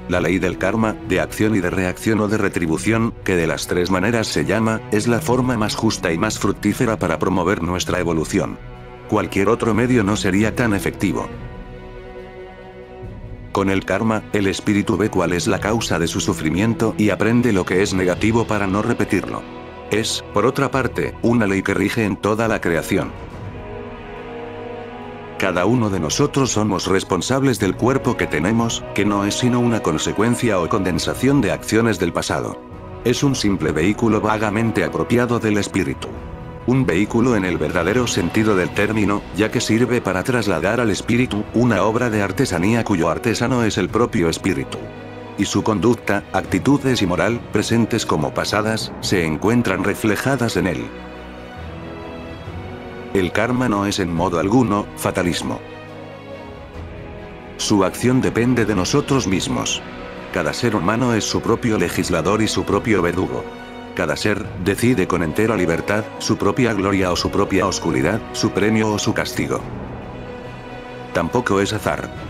La ley del karma, de acción y de reacción o de retribución, que de las tres maneras se llama, es la forma más justa y más fructífera para promover nuestra evolución. Cualquier otro medio no sería tan efectivo. Con el karma, el espíritu ve cuál es la causa de su sufrimiento y aprende lo que es negativo para no repetirlo. Es, por otra parte, una ley que rige en toda la creación. Cada uno de nosotros somos responsables del cuerpo que tenemos, que no es sino una consecuencia o condensación de acciones del pasado. Es un simple vehículo vagamente apropiado del espíritu. Un vehículo en el verdadero sentido del término, ya que sirve para trasladar al espíritu una obra de artesanía cuyo artesano es el propio espíritu. Y su conducta, actitudes y moral, presentes como pasadas, se encuentran reflejadas en él. El karma no es en modo alguno fatalismo. Su acción depende de nosotros mismos. Cada ser humano es su propio legislador y su propio verdugo. Cada ser decide con entera libertad su propia gloria o su propia oscuridad, su premio o su castigo. Tampoco es azar.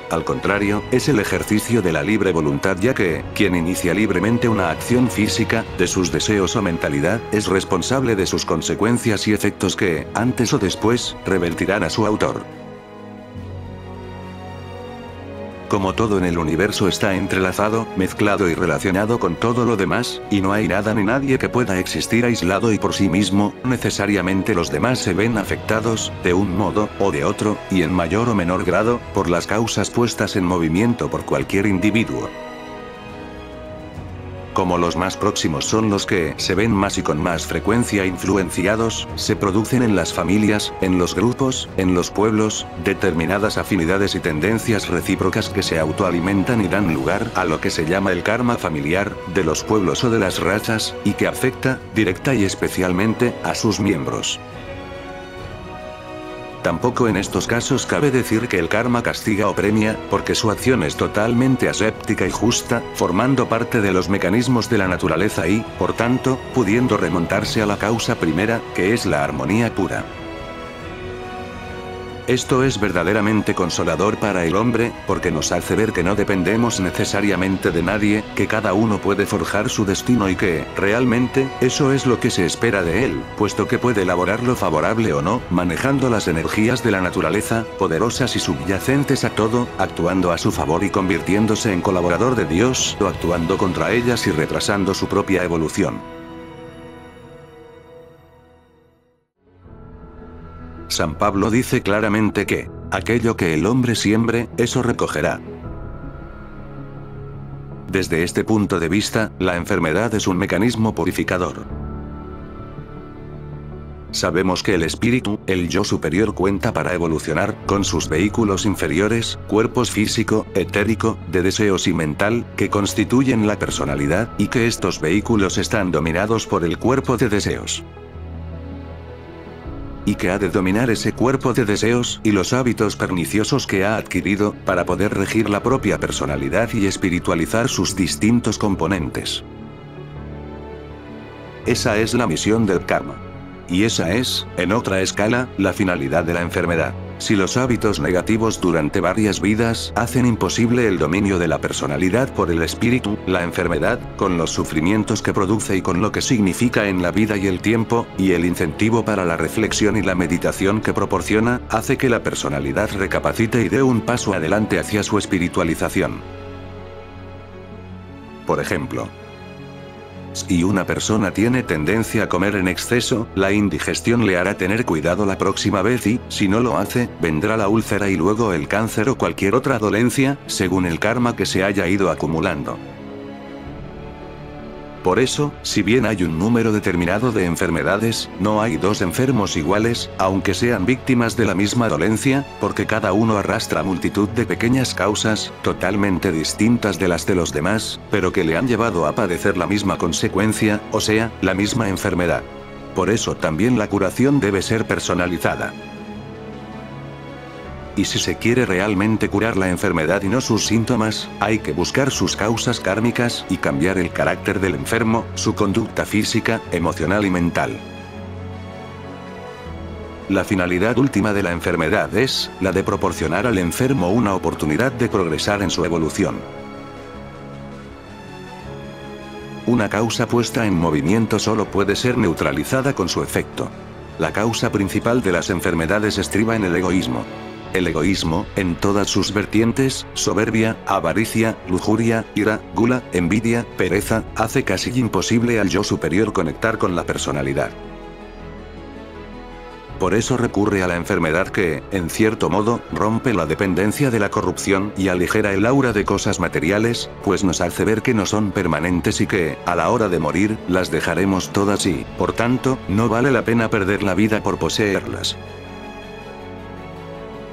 Al contrario, es el ejercicio de la libre voluntad, ya que, quien inicia libremente una acción física, de sus deseos o mentalidad, es responsable de sus consecuencias y efectos que, antes o después, revertirán a su autor. Como todo en el universo está entrelazado, mezclado y relacionado con todo lo demás, y no hay nada ni nadie que pueda existir aislado y por sí mismo, necesariamente los demás se ven afectados, de un modo o de otro, y en mayor o menor grado, por las causas puestas en movimiento por cualquier individuo. Como los más próximos son los que se ven más y con más frecuencia influenciados, se producen en las familias, en los grupos, en los pueblos, determinadas afinidades y tendencias recíprocas que se autoalimentan y dan lugar a lo que se llama el karma familiar, de los pueblos o de las razas, y que afecta, directa y especialmente, a sus miembros. Tampoco en estos casos cabe decir que el karma castiga o premia, porque su acción es totalmente aséptica y justa, formando parte de los mecanismos de la naturaleza y, por tanto, pudiendo remontarse a la causa primera, que es la armonía pura. Esto es verdaderamente consolador para el hombre, porque nos hace ver que no dependemos necesariamente de nadie, que cada uno puede forjar su destino y que, realmente, eso es lo que se espera de él, puesto que puede elaborarlo favorable o no, manejando las energías de la naturaleza, poderosas y subyacentes a todo, actuando a su favor y convirtiéndose en colaborador de Dios, o actuando contra ellas y retrasando su propia evolución. San Pablo dice claramente que, aquello que el hombre siembre, eso recogerá. Desde este punto de vista, la enfermedad es un mecanismo purificador. Sabemos que el espíritu, el yo superior, cuenta para evolucionar, con sus vehículos inferiores, cuerpos físico, etérico, de deseos y mental, que constituyen la personalidad, y que estos vehículos están dominados por el cuerpo de deseos. Y que ha de dominar ese cuerpo de deseos y los hábitos perniciosos que ha adquirido, para poder regir la propia personalidad y espiritualizar sus distintos componentes. Esa es la misión del karma. Y esa es, en otra escala, la finalidad de la enfermedad. Si los hábitos negativos durante varias vidas hacen imposible el dominio de la personalidad por el espíritu, la enfermedad, con los sufrimientos que produce y con lo que significa en la vida y el tiempo, y el incentivo para la reflexión y la meditación que proporciona, hace que la personalidad recapacite y dé un paso adelante hacia su espiritualización. Por ejemplo, si una persona tiene tendencia a comer en exceso, la indigestión le hará tener cuidado la próxima vez y, si no lo hace, vendrá la úlcera y luego el cáncer o cualquier otra dolencia, según el karma que se haya ido acumulando. Por eso, si bien hay un número determinado de enfermedades, no hay dos enfermos iguales, aunque sean víctimas de la misma dolencia, porque cada uno arrastra multitud de pequeñas causas, totalmente distintas de las de los demás, pero que le han llevado a padecer la misma consecuencia, o sea, la misma enfermedad. Por eso también la curación debe ser personalizada. Y si se quiere realmente curar la enfermedad y no sus síntomas, hay que buscar sus causas kármicas y cambiar el carácter del enfermo, su conducta física, emocional y mental. La finalidad última de la enfermedad es la de proporcionar al enfermo una oportunidad de progresar en su evolución. Una causa puesta en movimiento solo puede ser neutralizada con su efecto. La causa principal de las enfermedades estriba en el egoísmo. El egoísmo, en todas sus vertientes, soberbia, avaricia, lujuria, ira, gula, envidia, pereza, hace casi imposible al yo superior conectar con la personalidad. Por eso recurre a la enfermedad que, en cierto modo, rompe la dependencia de la corrupción y aligera el aura de cosas materiales, pues nos hace ver que no son permanentes y que, a la hora de morir, las dejaremos todas y, por tanto, no vale la pena perder la vida por poseerlas.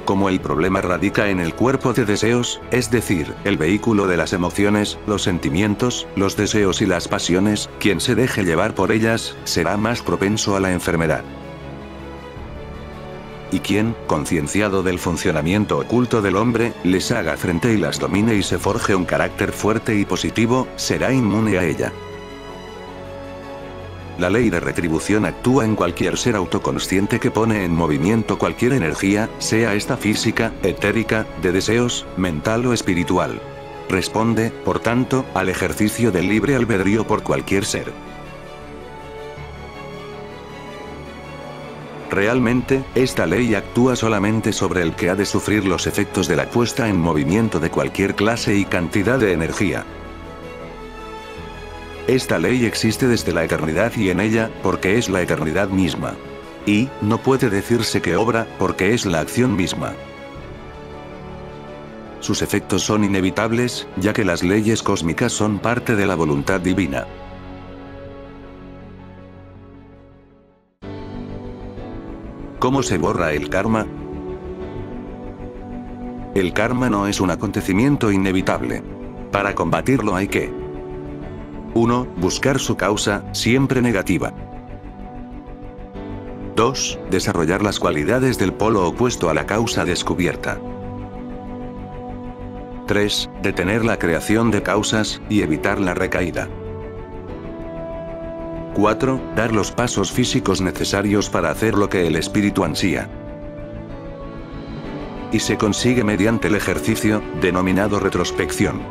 Como el problema radica en el cuerpo de deseos, es decir, el vehículo de las emociones, los sentimientos, los deseos y las pasiones, quien se deje llevar por ellas, será más propenso a la enfermedad. Y quien, concienciado del funcionamiento oculto del hombre, les haga frente y las domine y se forje un carácter fuerte y positivo, será inmune a ella. La ley de retribución actúa en cualquier ser autoconsciente que pone en movimiento cualquier energía, sea esta física, etérica, de deseos, mental o espiritual. Responde, por tanto, al ejercicio del libre albedrío por cualquier ser. Realmente, esta ley actúa solamente sobre el que ha de sufrir los efectos de la puesta en movimiento de cualquier clase y cantidad de energía. Esta ley existe desde la eternidad y en ella, porque es la eternidad misma. Y, no puede decirse que obra, porque es la acción misma. Sus efectos son inevitables, ya que las leyes cósmicas son parte de la voluntad divina. ¿Cómo se borra el karma? El karma no es un acontecimiento inevitable. Para combatirlo hay que 1. Buscar su causa, siempre negativa. 2. Desarrollar las cualidades del polo opuesto a la causa descubierta. 3. Detener la creación de causas, y evitar la recaída. 4. Dar los pasos físicos necesarios para hacer lo que el espíritu ansía. Y se consigue mediante el ejercicio, denominado retrospección,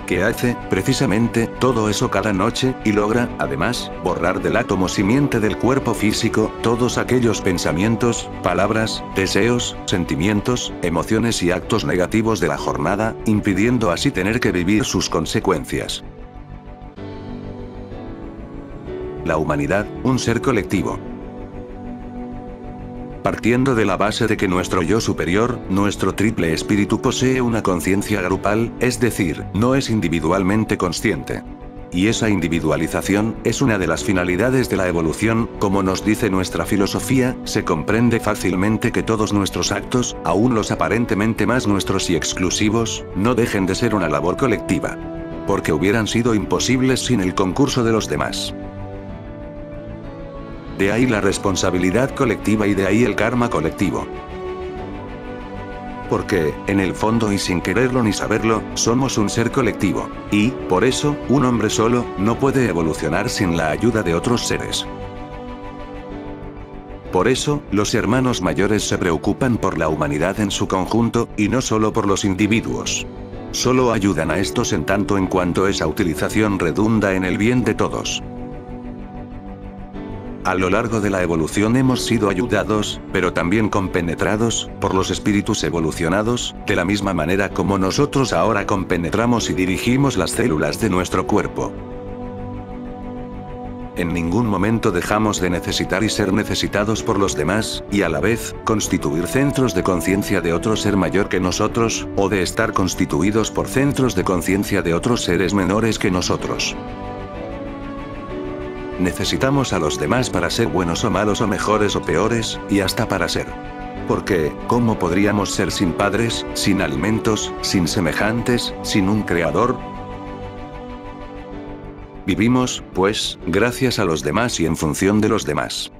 que hace, precisamente, todo eso cada noche, y logra, además, borrar del átomo simiente del cuerpo físico, todos aquellos pensamientos, palabras, deseos, sentimientos, emociones y actos negativos de la jornada, impidiendo así tener que vivir sus consecuencias. La humanidad, un ser colectivo. Partiendo de la base de que nuestro yo superior, nuestro triple espíritu posee una conciencia grupal, es decir, no es individualmente consciente. Y esa individualización, es una de las finalidades de la evolución, como nos dice nuestra filosofía, se comprende fácilmente que todos nuestros actos, aun los aparentemente más nuestros y exclusivos, no dejen de ser una labor colectiva. Porque hubieran sido imposibles sin el concurso de los demás. De ahí la responsabilidad colectiva y de ahí el karma colectivo. Porque, en el fondo y sin quererlo ni saberlo, somos un ser colectivo, y, por eso, un hombre solo, no puede evolucionar sin la ayuda de otros seres. Por eso, los hermanos mayores se preocupan por la humanidad en su conjunto, y no solo por los individuos. Solo ayudan a estos en tanto en cuanto esa utilización redunda en el bien de todos. A lo largo de la evolución hemos sido ayudados, pero también compenetrados, por los espíritus evolucionados, de la misma manera como nosotros ahora compenetramos y dirigimos las células de nuestro cuerpo. En ningún momento dejamos de necesitar y ser necesitados por los demás, y a la vez, constituir centros de conciencia de otro ser mayor que nosotros, o de estar constituidos por centros de conciencia de otros seres menores que nosotros. Necesitamos a los demás para ser buenos o malos o mejores o peores, y hasta para ser. Porque, ¿cómo podríamos ser sin padres, sin alimentos, sin semejantes, sin un creador? Vivimos, pues, gracias a los demás y en función de los demás.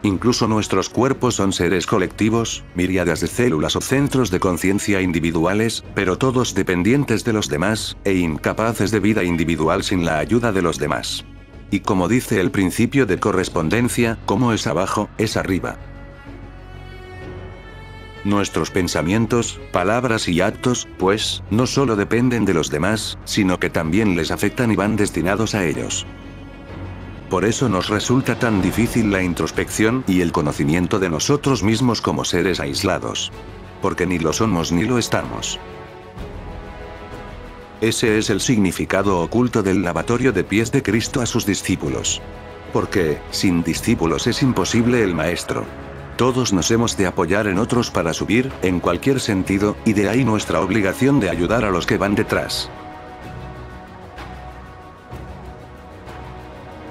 Incluso nuestros cuerpos son seres colectivos, miríadas de células o centros de conciencia individuales, pero todos dependientes de los demás, e incapaces de vida individual sin la ayuda de los demás. Y como dice el principio de correspondencia, como es abajo, es arriba. Nuestros pensamientos, palabras y actos, pues, no solo dependen de los demás, sino que también les afectan y van destinados a ellos. Por eso nos resulta tan difícil la introspección y el conocimiento de nosotros mismos como seres aislados. Porque ni lo somos ni lo estamos. Ese es el significado oculto del lavatorio de pies de Cristo a sus discípulos. Porque, sin discípulos es imposible el Maestro. Todos nos hemos de apoyar en otros para subir, en cualquier sentido, y de ahí nuestra obligación de ayudar a los que van detrás.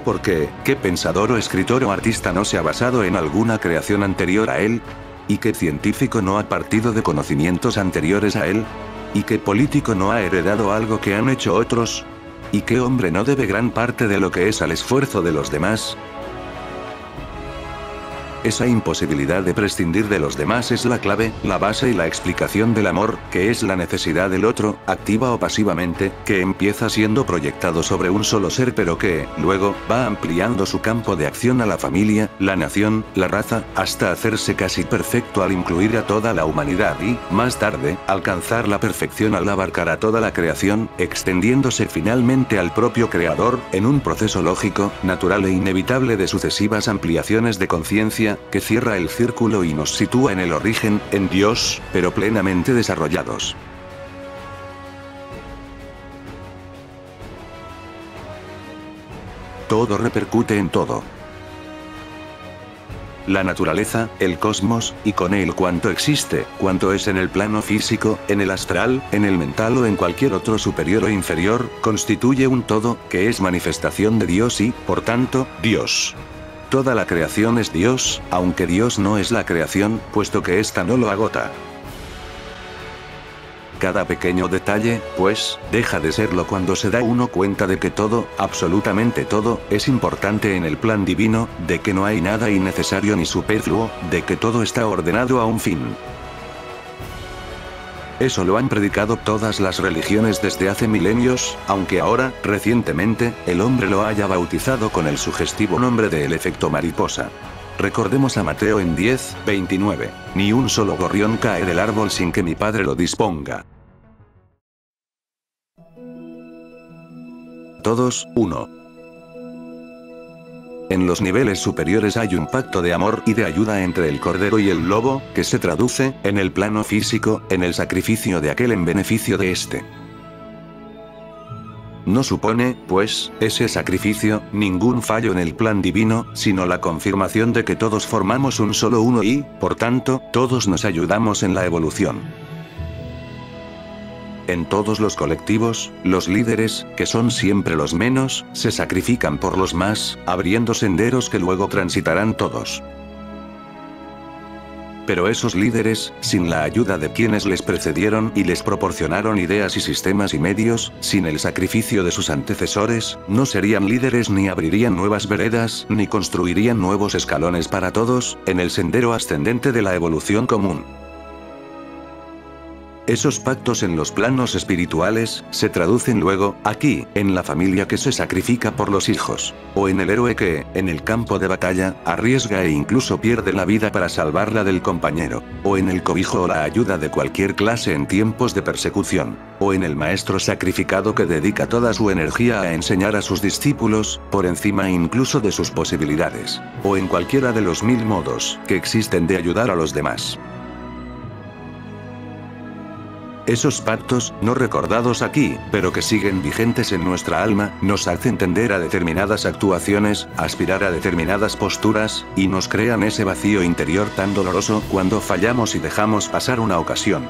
Porque, ¿qué pensador o escritor o artista no se ha basado en alguna creación anterior a él? ¿Y qué científico no ha partido de conocimientos anteriores a él? ¿Y qué político no ha heredado algo que han hecho otros? ¿Y qué hombre no debe gran parte de lo que es al esfuerzo de los demás? Esa imposibilidad de prescindir de los demás es la clave, la base y la explicación del amor, que es la necesidad del otro, activa o pasivamente, que empieza siendo proyectado sobre un solo ser pero que, luego, va ampliando su campo de acción a la familia, la nación, la raza, hasta hacerse casi perfecto al incluir a toda la humanidad y, más tarde, alcanzar la perfección al abarcar a toda la creación, extendiéndose finalmente al propio Creador, en un proceso lógico, natural e inevitable de sucesivas ampliaciones de conciencia, que cierra el círculo y nos sitúa en el origen, en Dios, pero plenamente desarrollados. Todo repercute en todo. La naturaleza, el cosmos, y con él cuanto existe, cuanto es en el plano físico, en el astral, en el mental o en cualquier otro superior o inferior, constituye un todo, que es manifestación de Dios y, por tanto, Dios. Toda la creación es Dios, aunque Dios no es la creación, puesto que ésta no lo agota. Cada pequeño detalle, pues, deja de serlo cuando se da uno cuenta de que todo, absolutamente todo, es importante en el plan divino, de que no hay nada innecesario ni superfluo, de que todo está ordenado a un fin. Eso lo han predicado todas las religiones desde hace milenios, aunque ahora, recientemente, el hombre lo haya bautizado con el sugestivo nombre de el efecto mariposa. Recordemos a Mateo en 10:29. Ni un solo gorrión cae del árbol sin que mi Padre lo disponga. Todos, uno. En los niveles superiores hay un pacto de amor y de ayuda entre el cordero y el lobo, que se traduce, en el plano físico, en el sacrificio de aquel en beneficio de este. No supone, pues, ese sacrificio, ningún fallo en el plan divino, sino la confirmación de que todos formamos un solo uno y, por tanto, todos nos ayudamos en la evolución. En todos los colectivos, los líderes, que son siempre los menos, se sacrifican por los más, abriendo senderos que luego transitarán todos. Pero esos líderes, sin la ayuda de quienes les precedieron y les proporcionaron ideas y sistemas y medios, sin el sacrificio de sus antecesores, no serían líderes ni abrirían nuevas veredas, ni construirían nuevos escalones para todos, en el sendero ascendente de la evolución común. Esos pactos en los planos espirituales, se traducen luego, aquí, en la familia que se sacrifica por los hijos. O en el héroe que, en el campo de batalla, arriesga e incluso pierde la vida para salvarla del compañero. O en el cobijo o la ayuda de cualquier clase en tiempos de persecución. O en el maestro sacrificado que dedica toda su energía a enseñar a sus discípulos, por encima incluso de sus posibilidades. O en cualquiera de los 1000 modos que existen de ayudar a los demás. Esos pactos, no recordados aquí, pero que siguen vigentes en nuestra alma, nos hacen tender a determinadas actuaciones, aspirar a determinadas posturas, y nos crean ese vacío interior tan doloroso cuando fallamos y dejamos pasar una ocasión.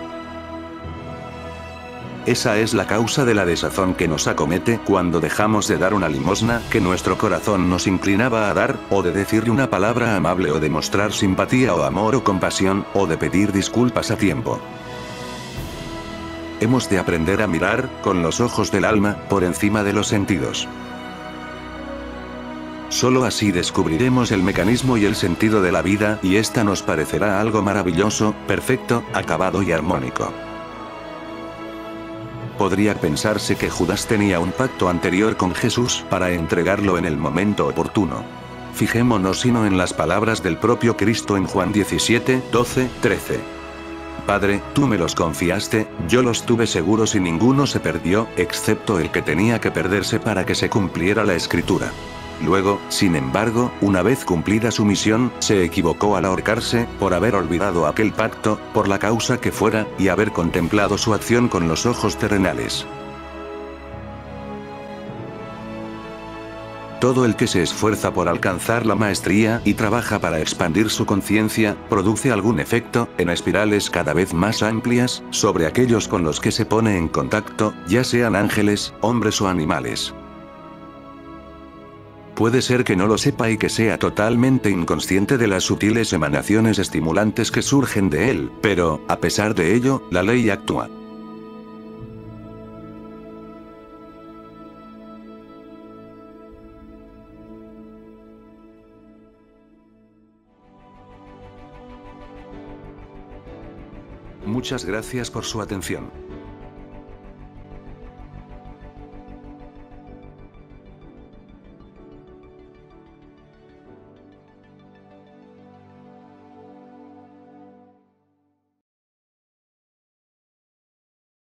Esa es la causa de la desazón que nos acomete cuando dejamos de dar una limosna que nuestro corazón nos inclinaba a dar, o de decirle una palabra amable o de mostrar simpatía o amor o compasión, o de pedir disculpas a tiempo. Hemos de aprender a mirar, con los ojos del alma, por encima de los sentidos. Solo así descubriremos el mecanismo y el sentido de la vida, y ésta nos parecerá algo maravilloso, perfecto, acabado y armónico. podría pensarse que Judas tenía un pacto anterior con Jesús para entregarlo en el momento oportuno. Fijémonos sino en las palabras del propio Cristo en Juan 17, 12, 13. Padre, tú me los confiaste, yo los tuve seguros y ninguno se perdió, excepto el que tenía que perderse para que se cumpliera la escritura. Luego, sin embargo, una vez cumplida su misión, se equivocó al ahorcarse, por haber olvidado aquel pacto, por la causa que fuera, y haber contemplado su acción con los ojos terrenales. Todo el que se esfuerza por alcanzar la maestría y trabaja para expandir su conciencia, produce algún efecto, en espirales cada vez más amplias, sobre aquellos con los que se pone en contacto, ya sean ángeles, hombres o animales. Puede ser que no lo sepa y que sea totalmente inconsciente de las sutiles emanaciones estimulantes que surgen de él, pero, a pesar de ello, la ley actúa. Muchas gracias por su atención.